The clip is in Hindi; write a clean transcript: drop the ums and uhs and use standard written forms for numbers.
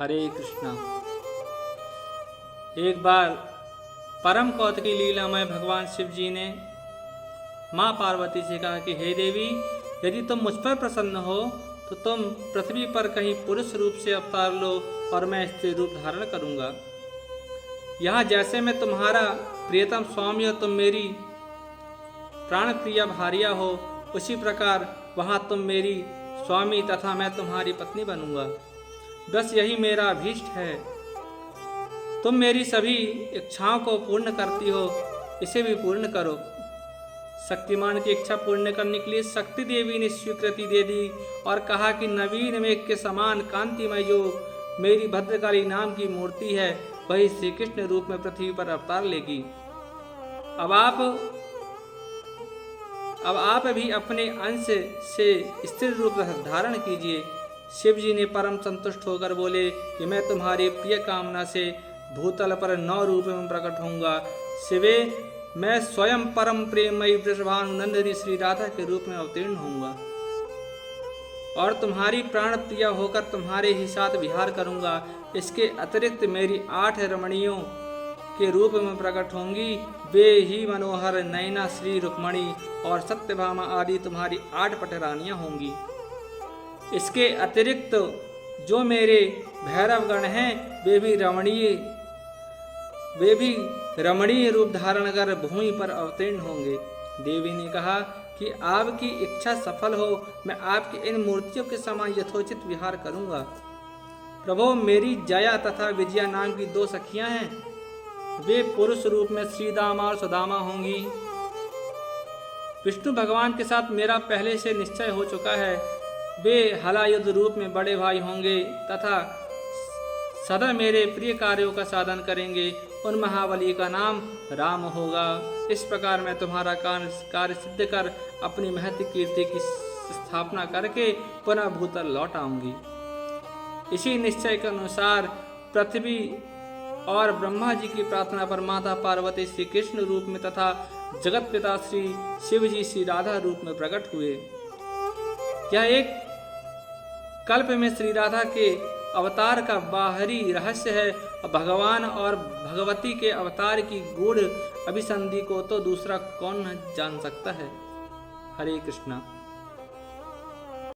हरे कृष्णा। एक बार परम कौतुकी लीला में भगवान शिव जी ने माँ पार्वती से कहा कि हे देवी, यदि तुम मुझ पर प्रसन्न हो तो तुम पृथ्वी पर कहीं पुरुष रूप से अवतार लो और मैं स्त्री रूप धारण करूंगा। यहाँ जैसे मैं तुम्हारा प्रियतम स्वामी और तुम मेरी प्राण प्रिया भार्या हो, उसी प्रकार वहाँ तुम मेरी स्वामी तथा मैं तुम्हारी पत्नी बनूंगा। बस यही मेरा अभीष्ट है। तुम मेरी सभी इच्छाओं को पूर्ण करती हो, इसे भी पूर्ण करो। शक्तिमान की इच्छा पूर्ण करने के लिए शक्ति देवी ने स्वीकृति दे दी और कहा कि नवीन मेघ के समान कांतिमय जो मेरी भद्रकाली नाम की मूर्ति है, वही श्री कृष्ण रूप में पृथ्वी पर अवतार लेगी। अब आप भी अपने अंश से स्थिर रूप धारण कीजिए। शिव जी ने परम संतुष्ट होकर बोले कि मैं तुम्हारी प्रिय कामना से भूतल पर 9 रूप में प्रकट होऊंगा। शिवे, मैं स्वयं परम प्रेममयी वृषभानुनंदिनी श्री राधा के रूप में अवतीर्ण होऊंगा और तुम्हारी प्राण प्रिया होकर तुम्हारे ही साथ विहार करूंगा। इसके अतिरिक्त मेरी 8 रमणियों के रूप में प्रकट होंगी। वे ही मनोहर नयना श्री रुक्मणी और सत्यभामा आदि तुम्हारी 8 पटरानियां होंगी। इसके अतिरिक्त जो मेरे भैरवगण हैं वे भी रमणीय रूप धारण कर भूमि पर अवतीर्ण होंगे। देवी ने कहा कि आपकी इच्छा सफल हो, मैं आपकी इन मूर्तियों के समान यथोचित विहार करूंगा। प्रभु, मेरी जया तथा विजया नाम की 2 सखियां हैं। वे पुरुष रूप में श्रीदामा और सुदामा होंगी। विष्णु भगवान के साथ मेरा पहले से निश्चय हो चुका है। वे हलायुद्ध रूप में बड़े भाई होंगे तथा सदा मेरे प्रिय कार्यों का साधन करेंगे। उन महाबली का नाम राम होगा। इस प्रकार मैं तुम्हारा कार्य सिद्ध कर अपनी महती कीर्ति की स्थापना करके पुनः भूतल लौट आऊंगी। इसी निश्चय के अनुसार पृथ्वी और ब्रह्मा जी की प्रार्थना पर माता पार्वती श्री कृष्ण रूप में तथा जगत पिता श्री शिव जी श्री राधा रूप में प्रकट हुए। यह एक कल्प में श्री राधा के अवतार का बाहरी रहस्य है। भगवान और भगवती के अवतार की गूढ़ अभिसंधि को तो दूसरा कौन जान सकता है। हरे कृष्णा।